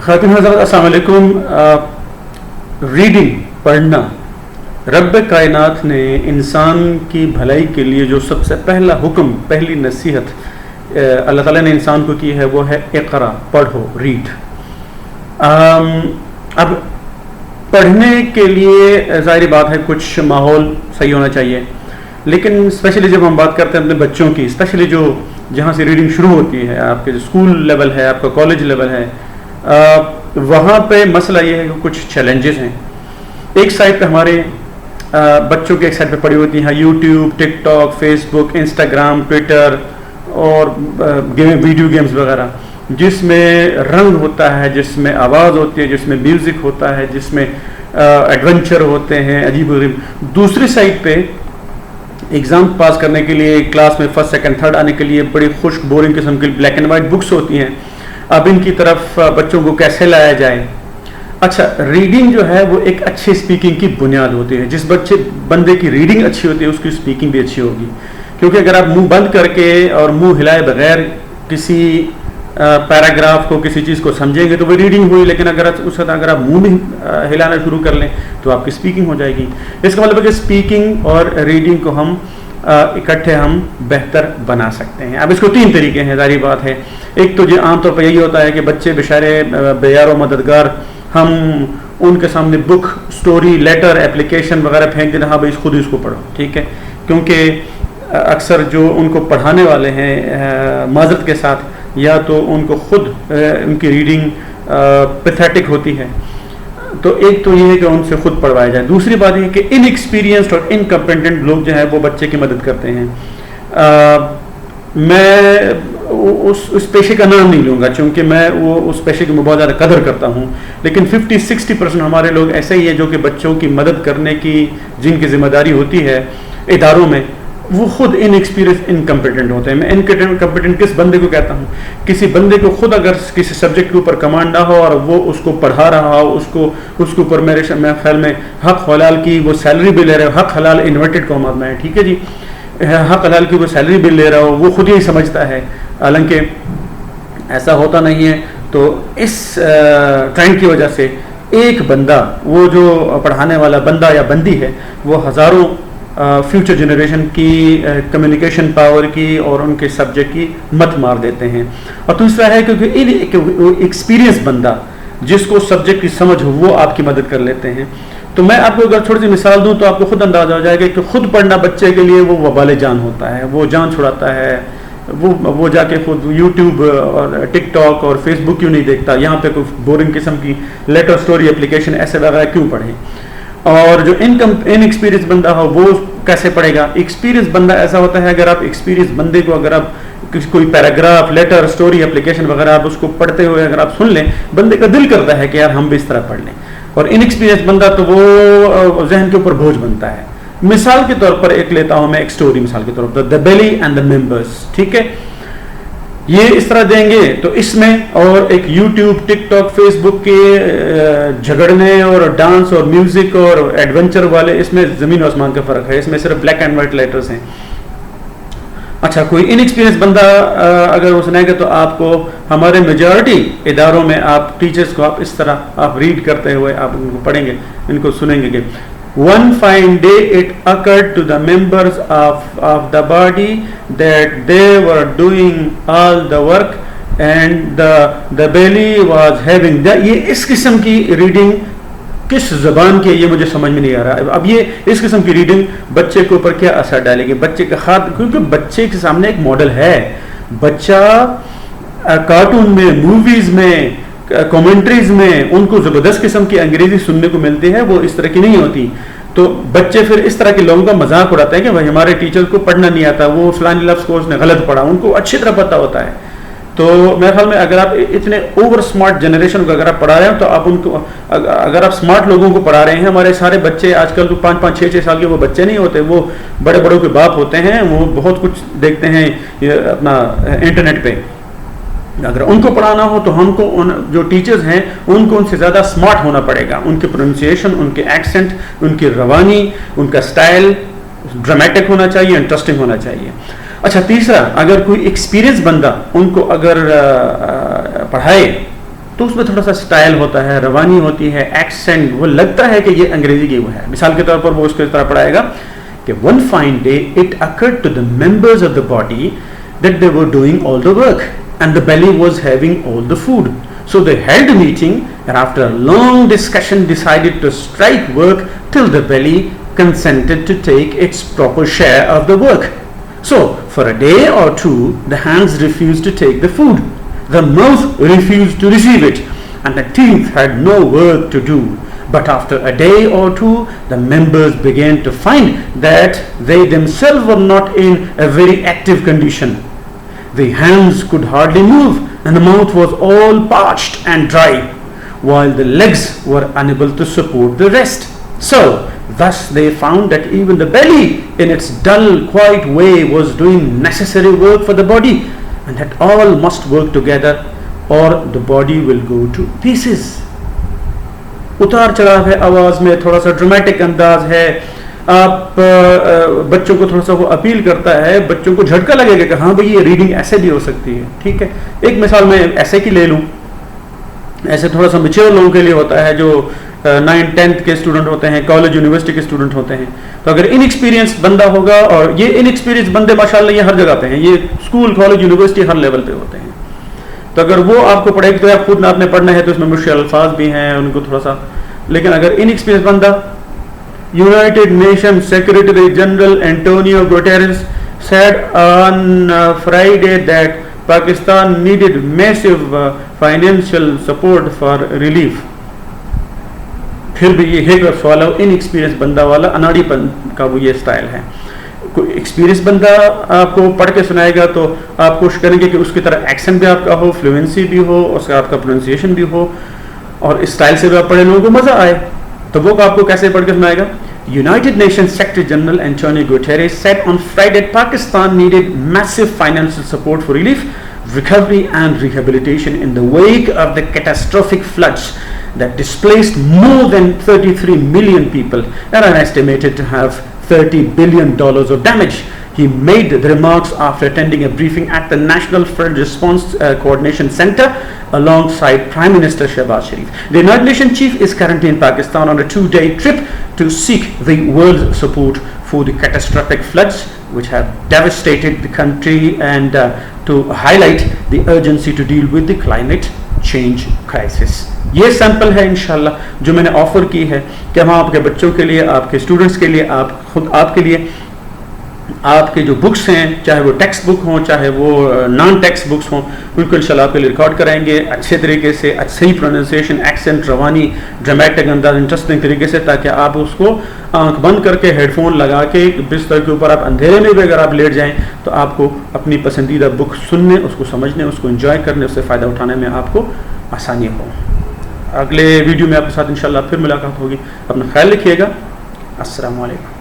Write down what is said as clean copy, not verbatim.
خاتون حضرات السلام علیکم. ریڈنگ پڑھنا رب کائنات نے انسان کی بھلائی کے لیے جو سب سے پہلا حکم، پہلی نصیحت اللہ تعالیٰ نے انسان کو کی ہے وہ ہے اقرا، پڑھو، ریڈ. اب پڑھنے کے لیے ظاہری بات ہے کچھ ماحول صحیح ہونا چاہیے، لیکن اسپیشلی جب ہم بات کرتے ہیں اپنے بچوں کی، اسپیشلی جو جہاں سے ریڈنگ شروع ہوتی ہے، آپ کے جو اسکول لیول ہے، آپ کا کالج لیول ہے، وہاں پہ مسئلہ یہ ہے کہ کچھ چیلنجز ہیں. ایک سائڈ پہ ہمارے بچوں کے ایک سائڈ پہ پڑی ہوتی ہیں یوٹیوب، ٹک ٹاک، فیس بک، انسٹاگرام، ٹویٹر اور ویڈیو گیمز وغیرہ، جس میں رنگ ہوتا ہے، جس میں آواز ہوتی ہے، جس میں میوزک ہوتا ہے، جس میں ایڈونچر ہوتے ہیں عجیب و غریب. دوسری سائڈ پہ ایگزام پاس کرنے کے لیے کلاس میں فرسٹ سیکنڈ تھرڈ آنے کے لیے بڑی خشک بورنگ قسم کی بلیک اینڈ وائٹ بکس ہوتی ہیں. اب ان کی طرف بچوں کو کیسے لایا جائے؟ اچھا، ریڈنگ جو ہے وہ ایک اچھی اسپیکنگ کی بنیاد ہوتی ہے. جس بندے کی ریڈنگ اچھی ہوتی ہے اس کی اسپیکنگ بھی اچھی ہوگی، کیونکہ اگر آپ منہ بند کر کے اور منہ ہلائے بغیر کسی پیراگراف کو، کسی چیز کو سمجھیں گے تو وہ ریڈنگ ہوئی، لیکن اگر آپ منہ بھی ہلانا شروع کر لیں تو آپ کی اسپیکنگ ہو جائے گی. اس کا مطلب ہے کہ اسپیکنگ اور ریڈنگ کو ہم اکٹھے ہم بہتر بنا سکتے ہیں. اب اس کو 3 طریقے ہیں، ظاہری بات ہے. ایک تو جو عام طور پر یہی ہوتا ہے کہ بچے بیچارے بے یار و مددگار، ہم ان کے سامنے بک، اسٹوری، لیٹر، اپلیکیشن وغیرہ پھینک دینا، ہاں بھائی خود ہی اس کو پڑھو، ٹھیک ہے. کیونکہ اکثر جو ان کو پڑھانے والے ہیں معذرت کے ساتھ، یا تو ان کو خود ان کی ریڈنگ پیتھیٹک ہوتی ہے، تو ایک تو یہ ہے کہ ان سے خود پڑھوایا جائے. دوسری بات یہ کہ ان ایکسپیرینسڈ اور انکمپیٹنٹ لوگ جو ہیں وہ بچے کی مدد کرتے ہیں. میں اس پیشے کا نام نہیں لوں گا چونکہ میں اس پیشے کی بہت زیادہ قدر کرتا ہوں، لیکن 50-60% ہمارے لوگ ایسے ہی ہیں جو کہ بچوں کی مدد کرنے کی جن کی ذمہ داری ہوتی ہے اداروں میں، وہ خود ان ایکسپیرینس انکمپیٹنٹ ہوتے ہیں. میں انکمپیٹنٹ کس بندے کو کہتا ہوں؟ کسی بندے کو خود اگر کسی سبجیکٹ کے اوپر کمانڈ نہ ہو اور وہ اس کو پڑھا رہا ہو، اس کے اوپر میرے خیال میں حق حلال کی وہ سیلری بھی لے رہے ہو، حق حلال انورٹڈ کاماز میں ہے، ٹھیک ہے جی، حق حلال کی وہ سیلری بھی لے رہا ہو، وہ خود ہی سمجھتا ہے، حالانکہ ایسا ہوتا نہیں ہے. تو اس ٹرینڈ کی وجہ سے ایک بندہ، وہ جو پڑھانے والا بندہ یا بندی ہے، وہ ہزاروں فیوچر جنریشن کی کمیونیکیشن پاور کی اور ان کے سبجیکٹ کی مت مار دیتے ہیں. اور دوسرا ہے کیونکہ ایکسپیرینس بندہ جس کو سبجیکٹ کی سمجھ ہو وہ آپ کی مدد کر لیتے ہیں. تو میں آپ کو اگر تھوڑی سی مثال دوں تو آپ کو خود اندازہ ہو جائے گا کہ خود پڑھنا بچے کے لیے وہ وبال جان ہوتا ہے، وہ جان چھڑاتا ہے. وہ جا کے خود یوٹیوب اور ٹک ٹاک اور فیس بک کیوں نہیں دیکھتا، یہاں پہ کوئی بورنگ قسم کی لیٹر، اسٹوری، اپلیکیشن ایسے وغیرہ کیوں پڑھے. اور جو ان ایکسپیرینس بندہ ہو وہ کیسے پڑھے گا؟ ایکسپیرینس بندہ ایسا ہوتا ہے، اگر آپ ایکسپیرینس بندے کو اگر آپ کوئی پیراگراف، لیٹر، اسٹوری، اپلیکیشن وغیرہ آپ اس کو پڑھتے ہوئے اگر آپ سن لیں، بندے کا دل کرتا ہے کہ یار ہم بھی اس طرح پڑھ لیں. اور ان ایکسپیرینس بندہ تو وہ ذہن کے اوپر بوجھ بنتا ہے. مثال کے طور پر ایک لیتا ہوں میں، ایک اسٹوری مثال کے طور پر، دا بیلی اینڈ دا ممبرس، ٹھیک ہے. یہ اس طرح دیں گے تو اس میں اور ایک یوٹیوب، ٹک ٹاک، فیس بک کے جھگڑنے اور ڈانس اور میوزک اور ایڈونچر والے، اس میں زمین و آسمان کا فرق ہے. اس میں صرف بلیک اینڈ وائٹ لیٹرز ہیں. اچھا، کوئی ان ایکسپیرینس بندہ اگر وہ سنائے گا تو آپ کو ہمارے میجورٹی اداروں میں آپ ٹیچرز کو آپ اس طرح آپ ریڈ کرتے ہوئے آپ ان کو پڑھیں گے، ان کو سنیں گے کہ one fine day it occurred to the members of the body that they were doing all the work and the belly was having the. یہ اس قسم کی ریڈنگ کس زبان کی ہے یہ مجھے سمجھ میں نہیں آ رہا. اب یہ اس قسم کی ریڈنگ بچے کے اوپر کیا اثر ڈالے گی؟ بچے کا کیونکہ بچے کے سامنے ایک ماڈل ہے. بچہ کارٹون میں، موویز میں، کامنٹریز میں ان کو زبردست قسم کی انگریزی سننے کو ملتی ہے، وہ اس طرح کی نہیں ہوتی. تو بچے پھر اس طرح کے لوگوں کا مذاق اڑاتے ہیں کہ بھائی ہمارے ٹیچر کو پڑھنا نہیں آتا، وہ فلانی لفظ کو اس نے غلط پڑھا، ان کو اچھی طرح پتہ ہوتا ہے. تو میرے خیال میں اگر آپ اتنے اوور اسمارٹ جنریشن کو اگر آپ پڑھا رہے ہیں تو آپ ان کو، اگر آپ اسمارٹ لوگوں کو پڑھا رہے ہیں، ہمارے سارے بچے آج کل تو 5-5 6-6 سال کے وہ بچے نہیں ہوتے، وہ بڑے بڑوں کے باپ ہوتے ہیں، وہ بہت کچھ دیکھتے ہیں اپنا انٹرنیٹ پہ. اگر ان کو پڑھانا ہو تو ہم کو جو ٹیچرز ہیں ان کو ان سے زیادہ اسمارٹ ہونا پڑے گا. ان کے پروننسیشن، ان کے ایکسنٹ، ان کی روانی، ان کا سٹائل ڈرامیٹک ہونا چاہیے، انٹرسٹنگ ہونا چاہیے. اچھا، تیسرا، اگر کوئی ایکسپیرینس بندہ ان کو اگر پڑھائے تو اس میں تھوڑا سا اسٹائل ہوتا ہے, روانی ہوتی ہے, ایکسینٹ, وہ لگتا ہے کہ یہ انگریزی کی وہ ہے. مثال کے طور پر وہ اس کو اس طرح پڑھائے گا کہ one fine day it occurred to the members of the body that they were doing all the work and the belly was having all the food. So they held a meeting and after a long discussion decided to strike work till the belly consented to take its proper share of the work. So for a day or two the hands refused to take the food, the mouth refused to receive it, and the teeth had no work to do. But after a day or two the members began to find that they themselves were not in a very active condition. The hands could hardly move and the mouth was all parched and dry, while the legs were unable to support the rest. So thus they found that even the belly in its dull, quiet way was doing necessary work for the body, and that all must work together or the body will go to pieces. اتار چڑھاو ہے آواز میں, تھوڑا سا dramatic انداز ہے, آپ بچوں کو تھوڑا سا وہ اپیل کرتا ہے, بچوں کو جھٹکا لگے گا کہ ہاں بھئی یہ ریڈنگ ایسے بھی ہو سکتی ہے. ٹھیک ہے, ایک مثال میں ایسے کی لے لوں, ایسے تھوڑا سا میچور لوگوں کے لیے ہوتا ہے جو 9th-10th کے اسٹوڈنٹ ہوتے ہیں, کالج یونیورسٹی کے اسٹوڈنٹ ہوتے ہیں. تو اگر ان ایکسپیرینس بندہ ہوگا, اور یہ ان ایکسپیرینس بندے ماشاءاللہ یہ ہر جگہ پہ ہیں, یہ اسکول کالج یونیورسٹی ہر لیول پہ ہوتے ہیں, تو اگر وہ آپ کو پڑھے گی تو آپ خود آپ نے پڑھنا ہے تو اس میں مشکل الفاظ بھی ہیں ان کو تھوڑا سا. لیکن اگر ان ایکسپیرینس بندہ, United nation secretary general Antonio Guterres said on Friday that Pakistan needed massive financial support for relief. پھر بھی یہ ہے سوال ہے, ان ایکسپیرینس بندہ والا اناڑی پن کا وہ یہ اسٹائل ہے. کوئی ایکسپیرینس بندہ آپ کو پڑھ کے سنائے گا تو آپ کوشش کریں گے کہ اس کی طرح ایکسنٹ بھی آپ کا ہو, فلوئنسی بھی ہو, اس کا آپ کا پروننسیشن بھی ہو, اور اس اسٹائل سے بھی آپ پڑھے, لوگوں کو مزہ آئے. تو وہ آپ کو کیسے پڑھ کے سنائے گا؟ United Nations Secretary General Antonio Guterres said on Friday that Pakistan needed massive financial support for relief, recovery and rehabilitation in the wake of the catastrophic floods that displaced more than 33 million people and are estimated to have $30 billion of damage. He made the remarks after attending a briefing at the National Flood Response Coordination Center alongside Prime Minister Shehbaz Sharif. The United Nations chief is currently in Pakistan on a 2-day trip to seek the world's support for the catastrophic floods which have devastated the country and to highlight the urgency to deal with the climate change crisis. یہ sample ہے انشاءاللہ جو میں نے offer کی ہے کہ ہم آپ کے بچوں کے لیے, آپ کے اسٹوڈنٹس کے لیے, آپ خود آپ کے لیے, آپ کے جو بکس ہیں چاہے وہ ٹیکسٹ بک ہوں چاہے وہ نان ٹیکسٹ بکس ہوں, ان کو انشاءاللہ آپ کے لیے ریکارڈ کرائیں گے اچھے طریقے سے, صحیح پروننسیشن, ایکسنٹ, روانی, ڈرامیٹک انداز, انٹرسٹنگ طریقے سے, تاکہ آپ اس کو آنکھ بند کر کے ہیڈ فون لگا کے بستر کے اوپر آپ اندھیرے میں بھی اگر آپ لیٹ جائیں تو آپ کو اپنی پسندیدہ بک سننے, اس کو سمجھنے, اس کو انجوائے کرنے, اس سے فائدہ اٹھانے میں آپ کو آسانی ہو. اگلے ویڈیو میں آپ کے ساتھ انشاءاللہ پھر ملاقات ہوگی. اپنا خیال رکھیے گا. السلام علیکم.